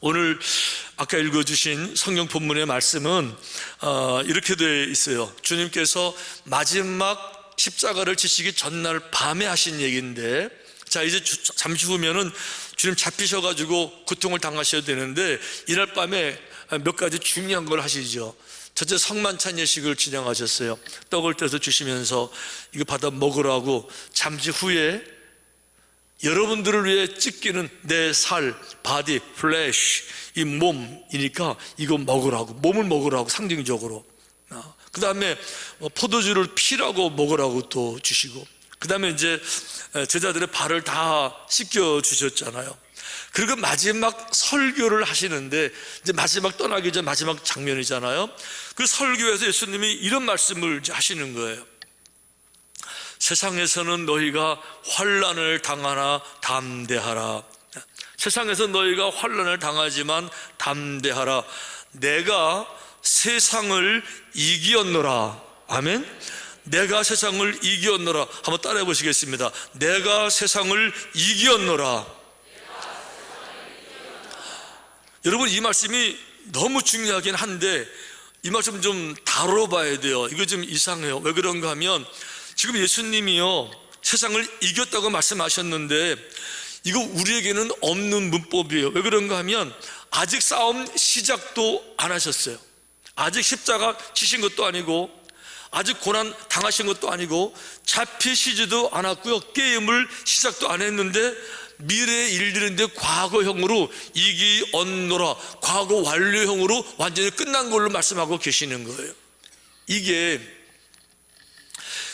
오늘 아까 읽어주신 성경 본문의 말씀은 이렇게 되어 있어요. 주님께서 마지막 십자가를 지시기 전날 밤에 하신 얘기인데, 자 이제 잠시 후면은 주님 잡히셔가지고 고통을 당하셔야 되는데, 이날 밤에 몇 가지 중요한 걸 하시죠. 첫째, 성만찬 예식을 진행하셨어요. 떡을 떼서 주시면서 이거 받아 먹으라고, 잠시 후에 여러분들을 위해 찢기는 내 살, 바디, 플래시, 이 몸이니까 이거 먹으라고, 몸을 먹으라고 상징적으로. 그 다음에 포도주를 피라고 먹으라고 또 주시고, 그 다음에 이제 제자들의 발을 다 씻겨 주셨잖아요. 그리고 마지막 설교를 하시는데, 이제 마지막 떠나기 전 마지막 장면이잖아요. 그 설교에서 예수님이 이런 말씀을 하시는 거예요. 세상에서는 너희가 환난을 당하나 담대하라. 세상에서 너희가 환난을 당하지만 담대하라. 내가 세상을 이기었노라. 아멘. 내가 세상을 이기었노라. 한번 따라해 보시겠습니다. 내가 세상을 이기었노라. 여러분, 이 말씀이 너무 중요하긴 한데 이 말씀 좀 다뤄봐야 돼요. 이거 좀 이상해요. 왜 그런가 하면, 지금 예수님이요 세상을 이겼다고 말씀하셨는데 이거 우리에게는 없는 문법이에요. 왜 그런가 하면 아직 싸움 시작도 안 하셨어요. 아직 십자가 치신 것도 아니고, 아직 고난 당하신 것도 아니고, 잡히시지도 않았고요, 게임을 시작도 안 했는데 미래에 일들인데 과거형으로 이기언노라, 과거 완료형으로 완전히 끝난 걸로 말씀하고 계시는 거예요. 이게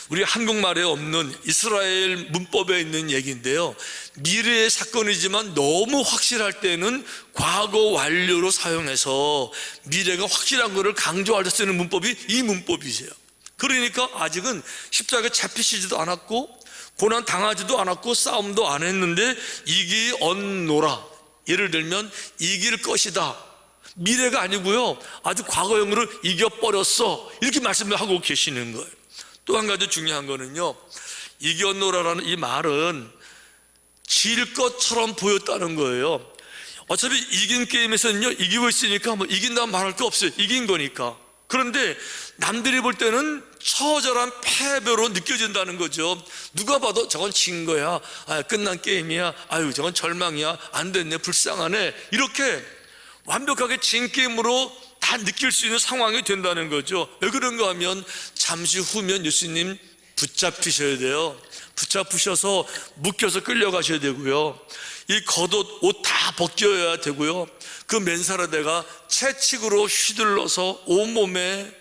우리 한국말에 없는 이스라엘 문법에 있는 얘기인데요, 미래의 사건이지만 너무 확실할 때는 과거 완료로 사용해서 미래가 확실한 것을 강조할 때 쓰는 문법이 이 문법이세요. 그러니까 아직은 십자가에 잡히시지도 않았고 고난 당하지도 않았고 싸움도 안 했는데 이기언노라, 예를 들면 이길 것이다, 미래가 아니고요 아주 과거형으로 이겨버렸어, 이렇게 말씀을 하고 계시는 거예요. 또 한 가지 중요한 거는요, 이겼노라라는 이 말은 질 것처럼 보였다는 거예요. 어차피 이긴 게임에서는요 이기고 있으니까 뭐 이긴다면 말할 거 없어요. 이긴 거니까. 그런데 남들이 볼 때는 처절한 패배로 느껴진다는 거죠. 누가 봐도 저건 진 거야, 끝난 게임이야, 아유 저건 절망이야, 안 됐네, 불쌍하네, 이렇게 완벽하게 진 게임으로 다 느낄 수 있는 상황이 된다는 거죠. 왜 그런가 하면 잠시 후면 예수님 붙잡히셔야 돼요. 붙잡히셔서 묶여서 끌려가셔야 되고요, 이 겉옷 옷 다 벗겨야 되고요, 그 맨사라대가 채찍으로 휘둘러서 온몸에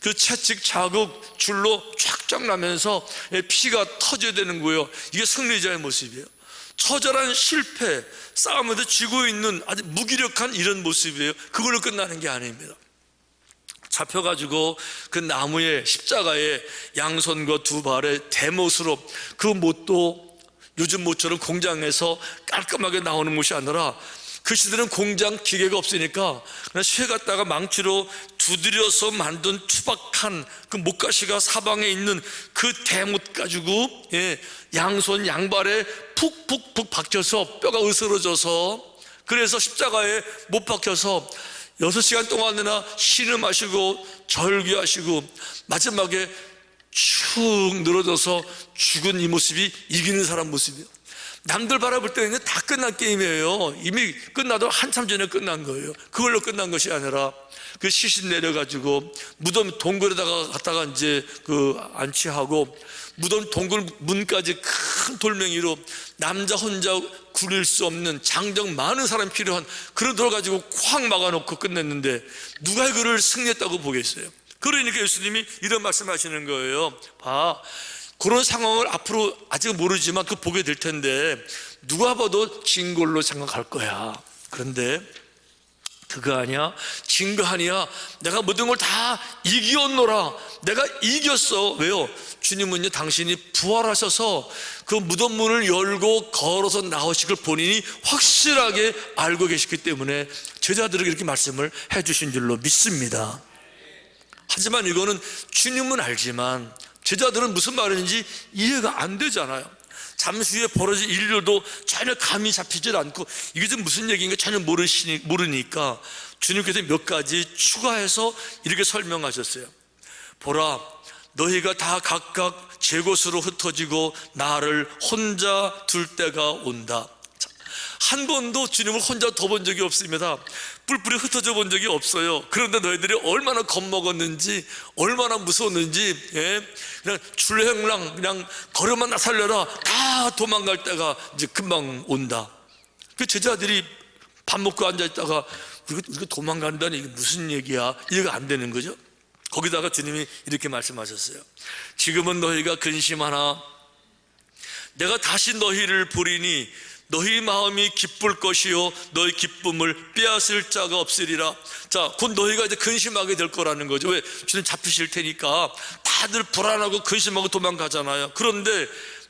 그 채찍 자국 줄로 쫙쫙 나면서 피가 터져야 되는 거예요. 이게 승리자의 모습이에요. 처절한 실패, 싸움에서 쥐고 있는 아주 무기력한 이런 모습이에요. 그걸로 끝나는 게 아닙니다. 잡혀가지고 그 나무에, 십자가에 양손과 두 발에 대못으로, 그 못도 요즘 못처럼 공장에서 깔끔하게 나오는 못이 아니라, 그 시대는 공장 기계가 없으니까 그냥 쇠 갖다가 망치로 두드려서 만든 투박한 그 못가시가 사방에 있는 그 대못 가지고 양손 양발에 푹푹푹 박혀서 뼈가 으스러져서, 그래서 십자가에 못 박혀서 6시간 동안이나 신음하시고 절규하시고 마지막에 축 늘어져서 죽은 이 모습이 이기는 사람 모습이에요. 남들 바라볼 때는 다 끝난 게임이에요. 이미 끝나도 한참 전에 끝난 거예요. 그걸로 끝난 것이 아니라 그 시신 내려가지고 무덤 동굴에다가 갖다가 이제 그 안치하고, 무덤 동굴 문까지 큰 돌멩이로 남자 혼자 구릴 수 없는 장정 많은 사람이 필요한 그런 돌 가지고 콱 막아놓고 끝냈는데 누가 그를 승리했다고 보겠어요? 그러니까 예수님이 이런 말씀하시는 거예요. 봐, 그런 상황을 앞으로 아직은 모르지만 그 보게 될 텐데 누가 봐도 진 걸로 생각할 거야. 그런데 그거 아니야, 진 거 아니야, 내가 모든 걸 다 이기었노라, 내가 이겼어. 왜요? 주님은요 당신이 부활하셔서 그 무덤 문을 열고 걸어서 나오시길 본인이 확실하게 알고 계시기 때문에 제자들에게 이렇게 말씀을 해주신 줄로 믿습니다. 하지만 이거는 주님은 알지만 제자들은 무슨 말인지 이해가 안 되잖아요. 잠시 후에 벌어질 일로도 전혀 감이 잡히질 않고 이게 좀 무슨 얘기인가 전혀 모르니까 주님께서 몇 가지 추가해서 이렇게 설명하셨어요. 보라, 너희가 다 각각 제 곳으로 흩어지고 나를 혼자 둘 때가 온다. 한 번도 주님을 혼자 둬본 적이 없습니다. 뿔뿔이 흩어져 본 적이 없어요. 그런데 너희들이 얼마나 겁먹었는지, 얼마나 무서웠는지, 그냥 출행랑 그냥 걸음만 나살려라 다 도망갈 때가 이제 금방 온다. 그 제자들이 밥 먹고 앉아있다가 우리가 도망간다니 이게 무슨 얘기야? 이해가 안 되는 거죠. 거기다가 주님이 이렇게 말씀하셨어요. 지금은 너희가 근심하나 내가 다시 너희를 보리니 너희 마음이 기쁠 것이요 너희 기쁨을 빼앗을 자가 없으리라. 자, 곧 너희가 이제 근심하게 될 거라는 거죠. 왜? 주님 잡히실 테니까 다들 불안하고 근심하고 도망가잖아요. 그런데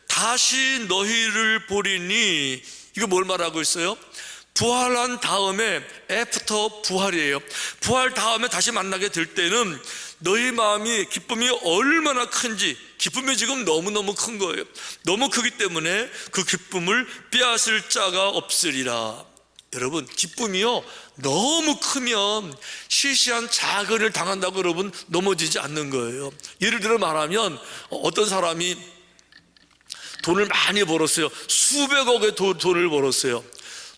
다시 너희를 보리니, 이거 뭘 말하고 있어요? 부활한 다음에, 애프터 부활이에요. 부활 다음에 다시 만나게 될 때는 너희 마음이, 기쁨이 얼마나 큰지, 기쁨이 지금 너무너무 큰 거예요. 너무 크기 때문에 그 기쁨을 빼앗을 자가 없으리라. 여러분, 기쁨이요 너무 크면 시시한 자근을 당한다고 여러분 넘어지지 않는 거예요. 예를 들어 말하면 어떤 사람이 돈을 많이 벌었어요. 수백억의 돈을 벌었어요.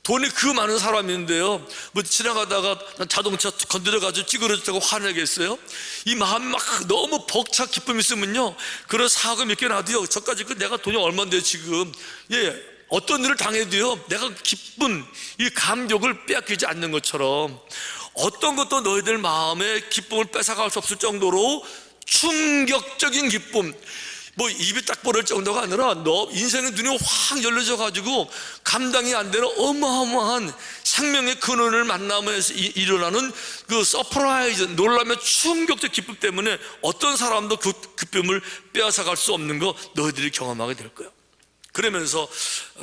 돈이 그 많은 사람인데요, 뭐 지나가다가 자동차 건드려가지고 찌그러졌다고 화내겠어요? 이 마음이 막 너무 벅차 기쁨이 있으면요, 그런 사고 몇 개 나도요, 저까지 내가 돈이 얼마인데 지금, 어떤 일을 당해도요, 내가 기쁜 이 감격을 빼앗기지 않는 것처럼 어떤 것도 너희들 마음의 기쁨을 뺏어갈 수 없을 정도로 충격적인 기쁨, 뭐 입이 딱 벌어질 정도가 아니라 너 인생의 눈이 확 열려져 가지고 감당이 안 되는 어마어마한 생명의 근원을 만나면서 일어나는 그 서프라이즈, 놀라며 충격적 기쁨 때문에 어떤 사람도 그 기쁨을 빼앗아갈 수 없는 거 너희들이 경험하게 될 거야. 그러면서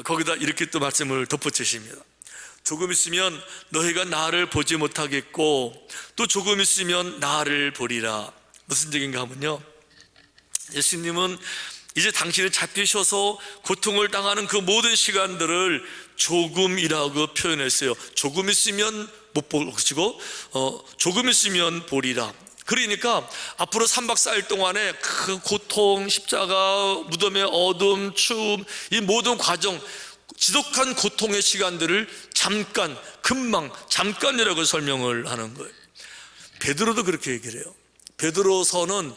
거기다 이렇게 또 말씀을 덧붙이십니다. 조금 있으면 너희가 나를 보지 못하겠고 또 조금 있으면 나를 보리라. 무슨 얘기인가 하면요, 예수님은 이제 당신이 잡히셔서 고통을 당하는 그 모든 시간들을 조금이라고 표현했어요. 조금 있으면 못 보시고 조금 있으면 보리라. 그러니까 앞으로 3박 4일 동안에 그 고통, 십자가, 무덤의 어둠, 추움, 이 모든 과정, 지독한 고통의 시간들을 잠깐, 금방, 잠깐이라고 설명을 하는 거예요. 베드로도 그렇게 얘기를 해요. 베드로서는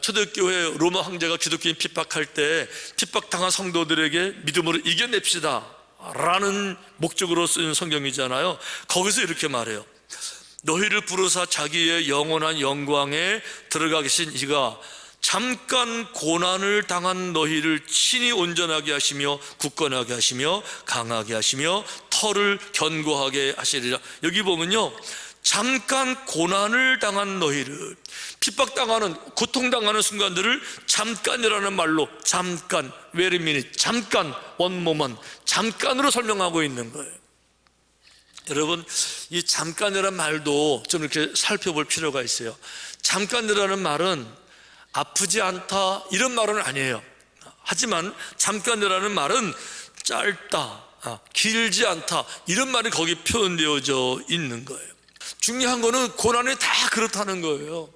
초대교회 로마 황제가 기독교인 핍박할 때 핍박당한 성도들에게 믿음으로 이겨냅시다 라는 목적으로 쓴 성경이잖아요. 거기서 이렇게 말해요. 너희를 부르사 자기의 영원한 영광에 들어가 계신 이가 잠깐 고난을 당한 너희를 친히 온전하게 하시며 굳건하게 하시며 강하게 하시며 터를 견고하게 하시리라. 여기 보면요, 잠깐 고난을 당한 너희를, 핍박당하는, 고통당하는 순간들을 잠깐이라는 말로, 잠깐, very minute, 잠깐, one moment, 잠깐으로 설명하고 있는 거예요. 여러분, 이 잠깐이라는 말도 좀 이렇게 살펴볼 필요가 있어요. 잠깐이라는 말은 아프지 않다 이런 말은 아니에요. 하지만 잠깐이라는 말은 짧다, 길지 않다 이런 말이 거기 표현되어져 있는 거예요. 중요한 거는 고난이 다 그렇다는 거예요.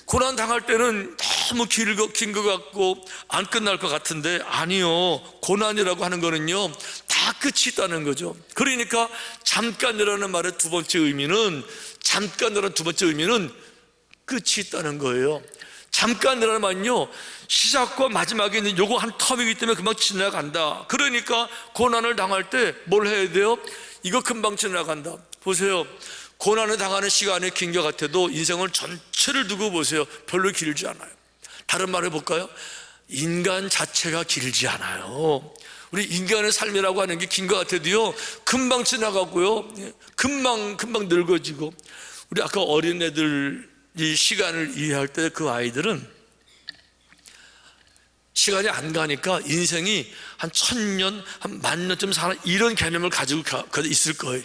고난 당할 때는 너무 긴 것 같고 안 끝날 것 같은데 아니요, 고난이라고 하는 거는요 다 끝이 있다는 거죠. 그러니까 잠깐이라는 말의 두 번째 의미는, 잠깐이라는 두 번째 의미는 끝이 있다는 거예요. 잠깐이라는 말은요, 시작과 마지막에 있는 요거 한 텀이기 때문에 금방 지나간다. 그러니까 고난을 당할 때 뭘 해야 돼요? 이거 금방 지나간다. 보세요, 고난을 당하는 시간이 긴 것 같아도 인생을 전체를 두고 보세요, 별로 길지 않아요. 다른 말을 해볼까요? 인간 자체가 길지 않아요. 우리 인간의 삶이라고 하는 게 긴 것 같아도요 금방 지나가고요, 금방 늙어지고. 우리 아까 어린애들 이 시간을 이해할 때 그 아이들은 시간이 안 가니까 인생이 한 1000년, 한 10,000년쯤 사는 이런 개념을 가지고 있을 거예요.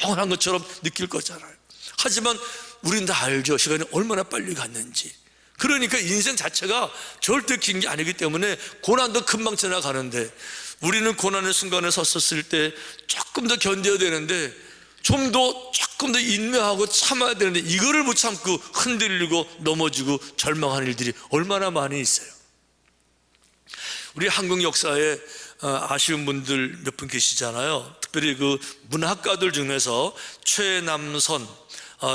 영원한 것처럼 느낄 거잖아요. 하지만 우린 다 알죠, 시간이 얼마나 빨리 갔는지. 그러니까 인생 자체가 절대 긴 게 아니기 때문에 고난도 금방 지나가는데, 우리는 고난의 순간에 섰었을 때 조금 더 견뎌야 되는데, 조금 더 인내하고 참아야 되는데, 이거를 못 참고 흔들리고 넘어지고 절망하는 일들이 얼마나 많이 있어요. 우리 한국 역사에 아쉬운 분들 몇 분 계시잖아요. 특별히 그 문학가들 중에서 최남선,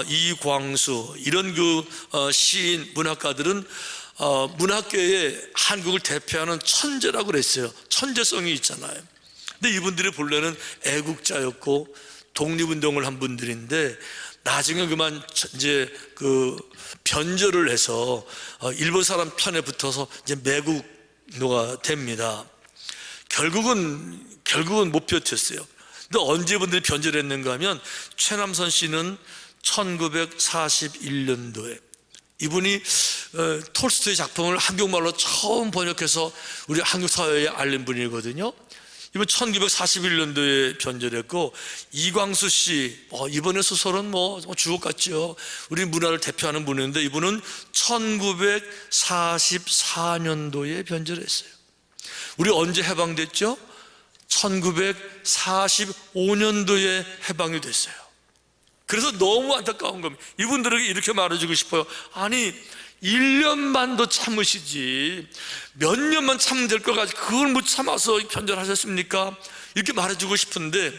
이광수 이런 그 시인 문학가들은 문학계에 한국을 대표하는 천재라고 그랬어요. 천재성이 있잖아요. 근데 이분들이 본래는 애국자였고 독립운동을 한 분들인데, 나중에 그만 이제 그 변절을 해서 일본 사람 편에 붙어서 이제 매국노가 됩니다. 결국은 못 버텼어요. 근데 언제 분들이 변절했는가 하면, 최남선 씨는 1941년도에 이분이 톨스토이 작품을 한국말로 처음 번역해서 우리 한국 사회에 알린 분이거든요. 이분 1941년도에 변절했고, 이광수 씨, 이번의 소설은 뭐 주옥 같죠. 우리 문화를 대표하는 분인데, 이분은 1944년도에 변절했어요. 우리 언제 해방됐죠? 1945년도에 해방이 됐어요. 그래서 너무 안타까운 겁니다. 이분들에게 이렇게 말해주고 싶어요. 아니, 1년만 더 참으시지, 몇 년만 참으면 될 것 가지고 그걸 못 참아서 변절하셨습니까? 이렇게 말해주고 싶은데,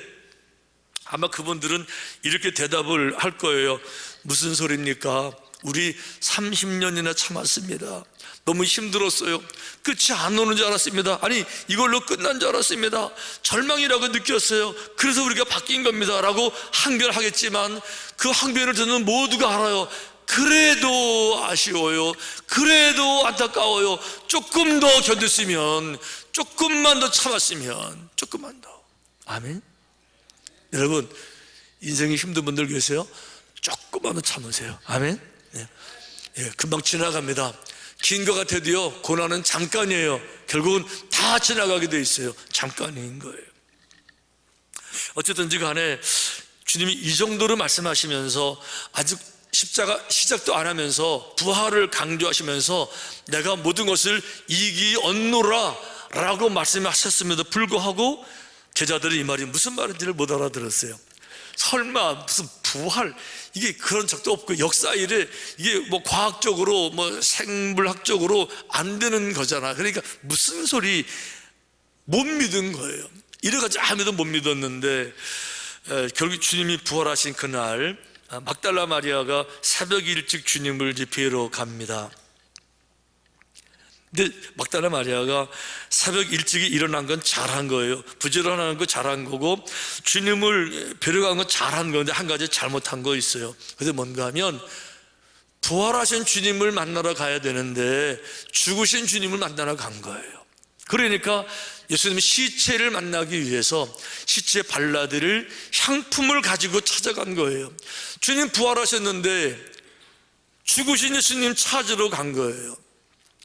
아마 그분들은 이렇게 대답을 할 거예요. 무슨 소리입니까? 우리 30년이나 참았습니다. 너무 힘들었어요. 끝이 안 오는 줄 알았습니다. 아니, 이걸로 끝난 줄 알았습니다. 절망이라고 느꼈어요. 그래서 우리가 바뀐 겁니다 라고 항변하겠지만, 그 항변을 듣는 모두가 알아요. 그래도 아쉬워요. 그래도 안타까워요. 조금 더 견뎠으면, 조금만 더 참았으면, 조금만 더. 아멘. 여러분, 인생이 힘든 분들 계세요? 조금만 더 참으세요. 아멘. 네. 금방 지나갑니다. 긴 것 같아도요, 고난은 잠깐이에요. 결국은 다 지나가게 돼 있어요. 잠깐인 거예요. 어쨌든지 간에 주님이 이 정도로 말씀하시면서, 아직 십자가 시작도 안 하면서 부활을 강조하시면서 내가 모든 것을 이기 얻노라 라고 말씀하셨음에도 불구하고 제자들이 이 말이 무슨 말인지를 못 알아들었어요. 설마 무슨 부활, 이게 그런 적도 없고 역사 일에 이게 뭐 과학적으로 뭐 생물학적으로 안 되는 거잖아. 그러니까 무슨 소리, 못 믿은 거예요. 이래가지고 아무도 못 믿었는데, 결국 주님이 부활하신 그날 막달라 마리아가 새벽 일찍 주님을 뵈러 갑니다. 근데 막달라 마리아가 새벽 일찍이 일어난 건 잘한 거예요. 부지런한 거 잘한 거고, 주님을 뵈러 간 건 잘한 건데, 한 가지 잘못한 거 있어요. 그게 뭔가 하면, 부활하신 주님을 만나러 가야 되는데 죽으신 주님을 만나러 간 거예요. 그러니까 예수님이 시체를 만나기 위해서 시체에 발라드릴 향품을 가지고 찾아간 거예요. 주님 부활하셨는데 죽으신 예수님 찾으러 간 거예요.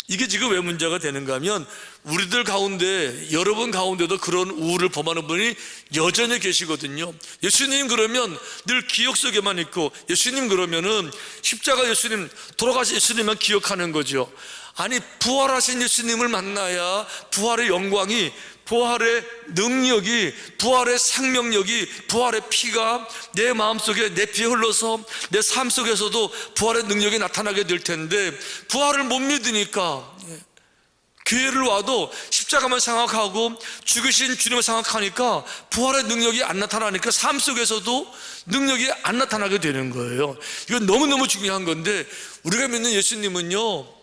이게 지금 왜 문제가 되는가 하면, 우리들 가운데, 여러분 가운데도 그런 우울을 범하는 분이 여전히 계시거든요. 예수님 그러면 늘 기억 속에만 있고, 예수님 그러면은 십자가 예수님, 돌아가신 예수님만 기억하는 거죠. 아니, 부활하신 예수님을 만나야 부활의 영광이, 부활의 능력이, 부활의 생명력이, 부활의 피가 내 마음속에, 내 피에 흘러서 내 삶 속에서도 부활의 능력이 나타나게 될 텐데, 부활을 못 믿으니까 교회를 와도 십자가만 생각하고 죽으신 주님을 생각하니까 부활의 능력이 안 나타나니까 삶 속에서도 능력이 안 나타나게 되는 거예요. 이건 너무너무 중요한 건데, 우리가 믿는 예수님은요,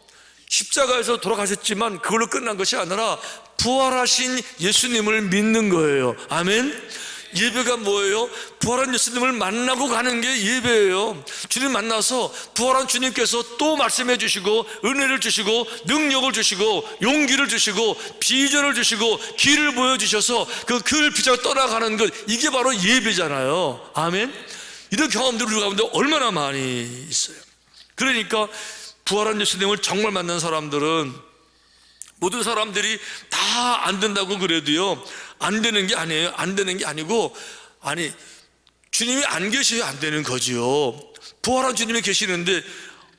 십자가에서 돌아가셨지만 그걸로 끝난 것이 아니라 부활하신 예수님을 믿는 거예요. 아멘. 예배가 뭐예요? 부활한 예수님을 만나고 가는 게 예배예요. 주님 만나서 부활한 주님께서 또 말씀해 주시고, 은혜를 주시고, 능력을 주시고, 용기를 주시고, 비전을 주시고, 길을 보여주셔서 그 길을 비춰 떠나가는 것, 이게 바로 예배잖아요. 아멘. 이런 경험들을 우리 가운데 얼마나 많이 있어요. 그러니까 부활한 예수님을 정말 만난 사람들은, 모든 사람들이 다 안 된다고 그래도요, 안 되는 게 아니에요. 안 되는 게 아니고, 아니, 주님이 안 계셔야 안 되는 거지요. 부활한 주님이 계시는데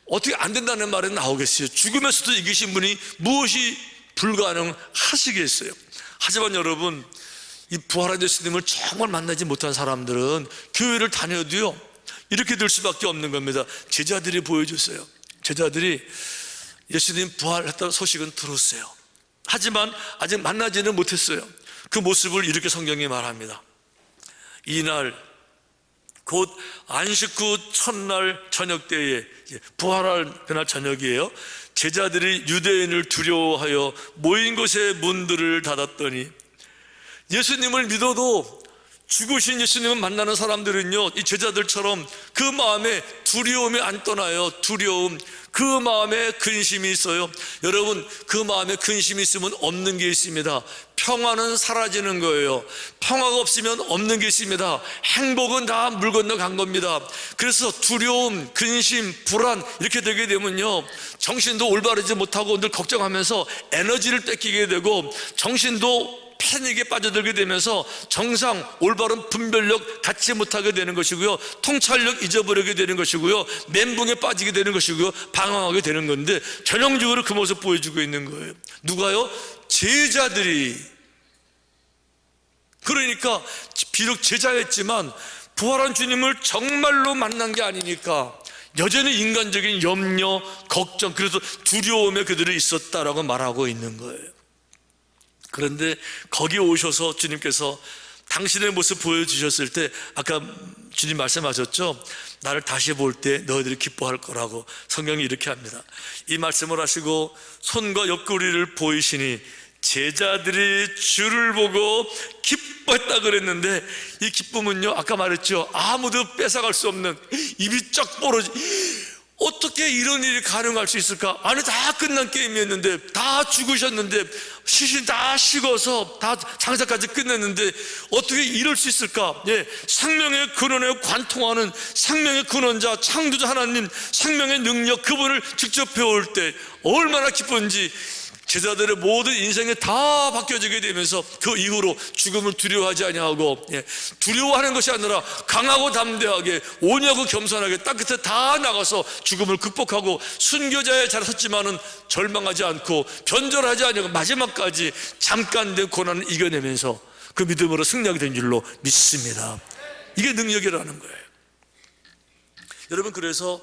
어떻게 안 된다는 말이 나오겠어요? 죽음에서도 이기신 분이 무엇이 불가능하시겠어요? 하지만 여러분, 이 부활한 예수님을 정말 만나지 못한 사람들은 교회를 다녀도요 이렇게 될 수밖에 없는 겁니다. 제자들이 보여줬어요. 제자들이 예수님 부활했다는 소식은 들었어요. 하지만 아직 만나지는 못했어요. 그 모습을 이렇게 성경이 말합니다. 이날 곧 안식 후 첫날 저녁 때에, 부활할 그날 저녁이에요, 제자들이 유대인을 두려워하여 모인 곳에 문들을 닫았더니, 예수님을 믿어도 죽으신 예수님을 만나는 사람들은요 이 제자들처럼 그 마음에 두려움이 안 떠나요. 두려움, 그 마음에 근심이 있어요. 여러분, 그 마음에 근심이 있으면 없는 게 있습니다. 평화는 사라지는 거예요. 평화가 없으면 없는 게 있습니다. 행복은 다 물 건너 간 겁니다. 그래서 두려움, 근심, 불안 이렇게 되게 되면요 정신도 올바르지 못하고 늘 걱정하면서 에너지를 뺏기게 되고, 정신도 패닉에 빠져들게 되면서 정상 올바른 분별력 갖지 못하게 되는 것이고요, 통찰력 잊어버리게 되는 것이고요, 멘붕에 빠지게 되는 것이고요, 방황하게 되는 건데, 전형적으로 그 모습 보여주고 있는 거예요. 누가요? 제자들이. 그러니까 비록 제자였지만 부활한 주님을 정말로 만난 게 아니니까 여전히 인간적인 염려, 걱정, 그래서 두려움에 그들이 있었다라고 말하고 있는 거예요. 그런데 거기 오셔서 주님께서 당신의 모습 보여주셨을 때, 아까 주님 말씀하셨죠? 나를 다시 볼 때 너희들이 기뻐할 거라고. 성경이 이렇게 합니다. 이 말씀을 하시고 손과 옆구리를 보이시니 제자들이 주를 보고 기뻐했다 그랬는데, 이 기쁨은요 아까 말했죠, 아무도 뺏어갈 수 없는, 입이 쩍 벌어지, 어떻게 이런 일이 가능할 수 있을까? 아니, 다 끝난 게임이었는데, 다 죽으셨는데, 시신 다 식어서 다 장사까지 끝냈는데 어떻게 이럴 수 있을까? 생명의 근원에 관통하는 생명의 근원자 창조자 하나님, 생명의 능력, 그분을 직접 배울 때 얼마나 기쁜지, 제자들의 모든 인생이 다 바뀌어지게 되면서 그 이후로 죽음을 두려워하지 아니하고, 두려워하는 것이 아니라 강하고 담대하게, 온유하고 겸손하게 땅 끝에 다 나가서 죽음을 극복하고, 순교자의 자리에 섰지만은 절망하지 않고 변절하지 아니하고 마지막까지 잠깐 된 고난을 이겨내면서 그 믿음으로 승리하게 된 줄로 믿습니다. 이게 능력이라는 거예요. 여러분, 그래서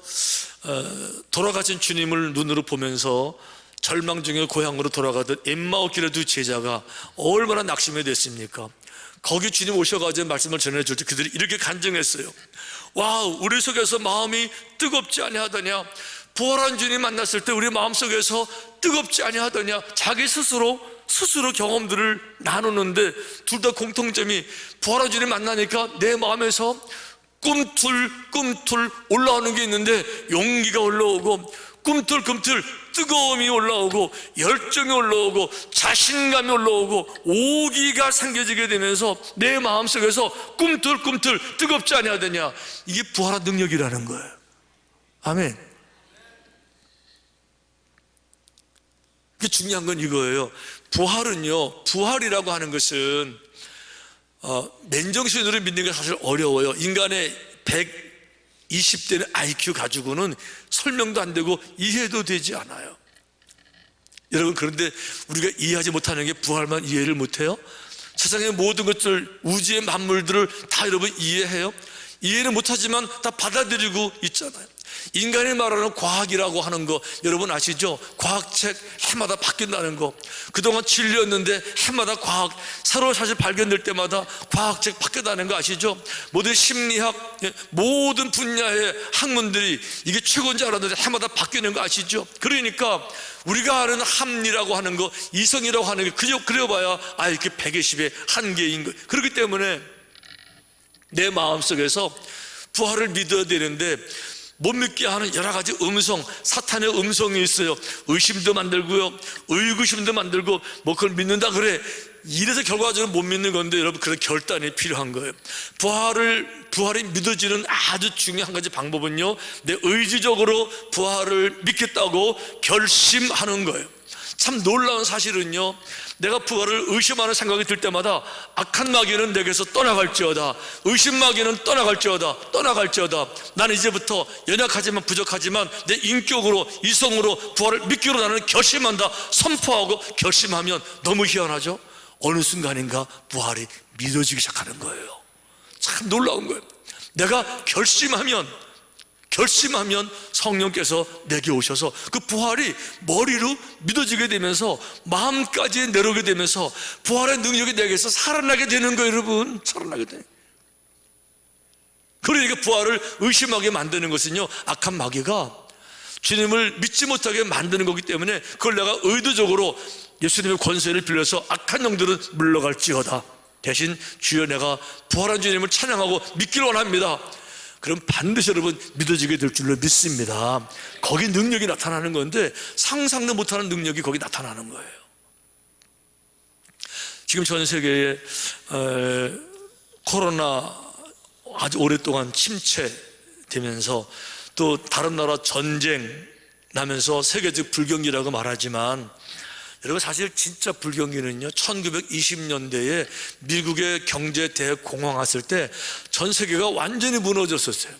돌아가신 주님을 눈으로 보면서 절망 중에 고향으로 돌아가던 엠마오 길의 두 제자가 얼마나 낙심이 됐습니까? 거기 주님 오셔가지고 말씀을 전해줄 때 그들이 이렇게 간증했어요. 와, 우리 속에서 마음이 뜨겁지 아니하더냐? 부활한 주님 만났을 때 우리 마음속에서 뜨겁지 아니하더냐? 자기 스스로 경험들을 나누는데, 둘 다 공통점이 부활한 주님 만나니까 내 마음에서 꿈틀꿈틀 올라오는 게 있는데, 용기가 올라오고 꿈틀꿈틀 뜨거움이 올라오고 열정이 올라오고 자신감이 올라오고 오기가 생겨지게 되면서 내 마음속에서 꿈틀꿈틀 뜨겁지 아니하더냐? 이게 부활한 능력이라는 거예요. 아멘. 그게 중요한 건 이거예요. 부활은요, 부활이라고 하는 것은 맨정신으로 믿는 게 사실 어려워요. 인간의 120대는 IQ 가지고는 설명도 안 되고 이해도 되지 않아요. 여러분, 그런데 우리가 이해하지 못하는 게 부활만 이해를 못해요? 세상의 모든 것들, 우주의 만물들을 다 여러분 이해해요? 이해는 못하지만 다 받아들이고 있잖아요. 인간이 말하는 과학이라고 하는 거 여러분 아시죠? 과학책 해마다 바뀐다는 거. 그동안 진리였는데 해마다 과학, 새로운 사실 발견될 때마다 과학책 바뀌어가는 거 아시죠? 모든 심리학, 모든 분야의 학문들이 이게 최고인 줄 알았는데 해마다 바뀌는 거 아시죠? 그러니까 우리가 아는 합리라고 하는 거, 이성이라고 하는 게 그려봐야 이렇게 120의 한계인 거예요. 그렇기 때문에 내 마음속에서 부활을 믿어야 되는데 못 믿게 하는 여러 가지 음성, 사탄의 음성이 있어요. 의심도 만들고요, 의구심도 만들고, 그걸 믿는다 그래. 이래서 결과적으로 못 믿는 건데, 여러분, 그런 결단이 필요한 거예요. 부활이 믿어지는 아주 중요한 가지 방법은요, 내 의지적으로 부활을 믿겠다고 결심하는 거예요. 참 놀라운 사실은요, 내가 부활을 의심하는 생각이 들 때마다 악한 마귀는 내게서 떠나갈지어다, 의심 마귀는 떠나갈지어다. 나는 이제부터 연약하지만 부족하지만 내 인격으로, 이성으로 부활을 믿기로 나는 결심한다, 선포하고 결심하면 너무 희한하죠? 어느 순간인가 부활이 믿어지기 시작하는 거예요. 참 놀라운 거예요. 내가 결심하면 성령께서 내게 오셔서 그 부활이 머리로 믿어지게 되면서 마음까지 내려오게 되면서 부활의 능력이 내게서 살아나게 되는 거예요. 여러분, 살아나게 돼요. 그러니까 부활을 의심하게 만드는 것은요, 악한 마귀가 주님을 믿지 못하게 만드는 거기 때문에 그걸 내가 의도적으로 예수님의 권세를 빌려서 악한 영들은 물러갈지어다, 대신 주여 내가 부활한 주님을 찬양하고 믿기를 원합니다. 그럼 반드시 여러분 믿어지게 될 줄로 믿습니다. 거기 능력이 나타나는 건데 상상도 못하는 능력이 거기 나타나는 거예요. 지금 전 세계에 코로나 아주 오랫동안 침체되면서 또 다른 나라 전쟁 나면서 세계적 불경기라고 말하지만, 여러분 사실 진짜 불경기는요, 1920년대에 미국의 경제 대공황 왔을 때 전 세계가 완전히 무너졌었어요.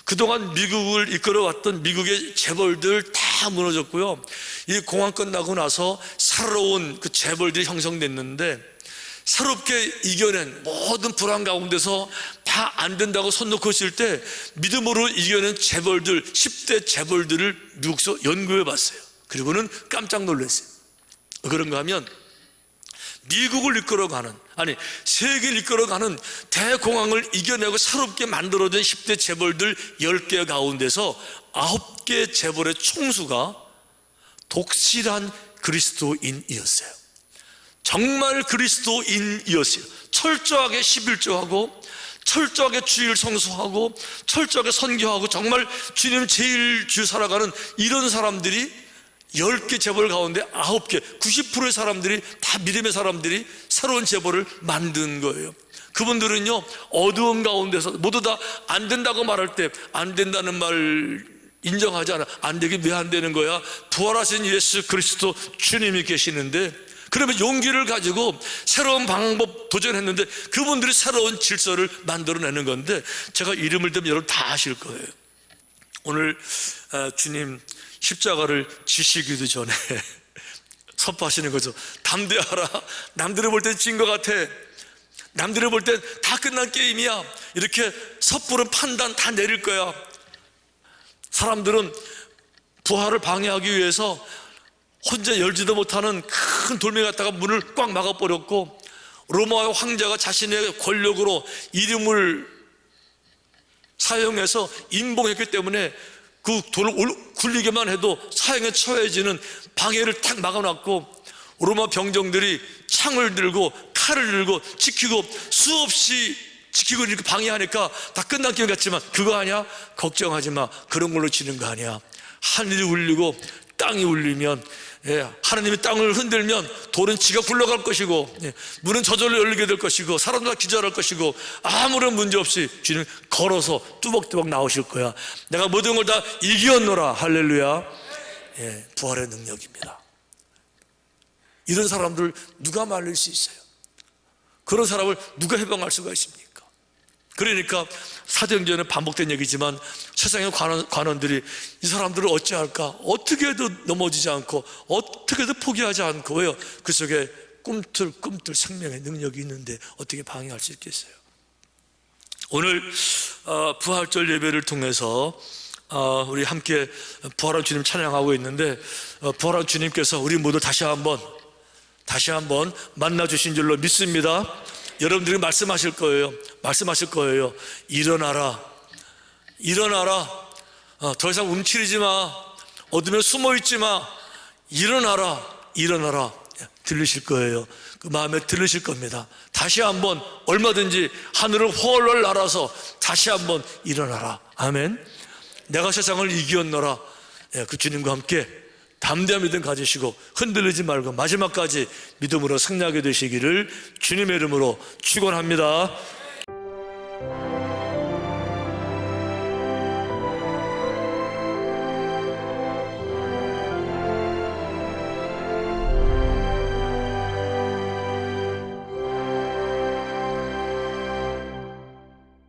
그동안 미국을 이끌어왔던 미국의 재벌들 다 무너졌고요, 이 공황 끝나고 나서 새로운 그 재벌들이 형성됐는데, 새롭게 이겨낸 모든 불안 가운데서 다 안 된다고 손 놓고 있을 때 믿음으로 이겨낸 재벌들, 10대 재벌들을 미국에서 연구해 봤어요. 그리고는 깜짝 놀랐어요. 그런가 하면 미국을 이끌어가는, 아니 세계를 이끌어가는 대공황을 이겨내고 새롭게 만들어진 10대 재벌들 10개 가운데서 9개 재벌의 총수가 독실한 그리스도인이었어요. 정말 그리스도인이었어요. 철저하게 11조하고 철저하게 주일 성수하고 철저하게 선교하고 정말 주님 제일 주 살아가는 이런 사람들이 10개 재벌 가운데 9개, 90%의 사람들이 다 믿음의 사람들이 새로운 재벌을 만든 거예요. 그분들은요, 어두움 가운데서 모두 다 안 된다고 말할 때 안 된다는 말 인정하지 않아. 안 되게 왜 안 되는 거야? 부활하신 예수 그리스도 주님이 계시는데, 그러면 용기를 가지고 새로운 방법 도전했는데 그분들이 새로운 질서를 만들어내는 건데, 제가 이름을 대면 여러분 다 아실 거예요. 오늘 주님 십자가를 지시기도 전에 선포하시는 거죠. 담대하라. 남들이 볼 땐 진 것 같아. 남들이 볼 땐 다 끝난 게임이야. 이렇게 섣부른 판단 다 내릴 거야. 사람들은 부활을 방해하기 위해서 혼자 열지도 못하는 큰 돌멩이 갖다가 문을 꽉 막아버렸고, 로마 황제가 자신의 권력으로 이름을 사용해서 임봉했기 때문에 그 돌을 굴리기만 해도 사형에 처해지는 방해를 탁 막아놨고, 로마 병정들이 창을 들고 칼을 들고 지키고 수없이 지키고 이렇게 방해하니까 다 끝난 게임 같지만, 그거 아니야? 걱정하지 마. 그런 걸로 지는 거 아니야. 하늘이 울리고 땅이 울리면, 하나님이 땅을 흔들면 돌은 지가 굴러갈 것이고, 문은 저절로 열리게 될 것이고, 사람들 다 기절할 것이고, 아무런 문제 없이 주님 걸어서 뚜벅뚜벅 나오실 거야. 내가 모든 걸 다 이겼노라. 할렐루야. 부활의 능력입니다. 이런 사람들 누가 말릴 수 있어요? 그런 사람을 누가 해방할 수가 있습니까? 그러니까 사도행전에 반복된 얘기지만 세상의 관원들이 이 사람들을 어찌할까? 어떻게 해도 넘어지지 않고 어떻게 해도 포기하지 않고, 왜요? 그 속에 꿈틀꿈틀 생명의 능력이 있는데 어떻게 방해할 수 있겠어요? 오늘 부활절 예배를 통해서 우리 함께 부활한 주님 찬양하고 있는데, 부활한 주님께서 우리 모두 다시 한번 만나주신 줄로 믿습니다. 여러분들이 말씀하실 거예요. 일어나라. 더 이상 움츠리지 마. 어둠에 숨어 있지 마. 일어나라. 들리실 거예요. 그 마음에 들리실 겁니다. 다시 한번 얼마든지 하늘을 훨훨 날아서 다시 한번 일어나라. 아멘. 내가 세상을 이겼노라. 그 주님과 함께 담대한 믿음 가지시고 흔들리지 말고 마지막까지 믿음으로 승리하게 되시기를 주님의 이름으로 축원합니다.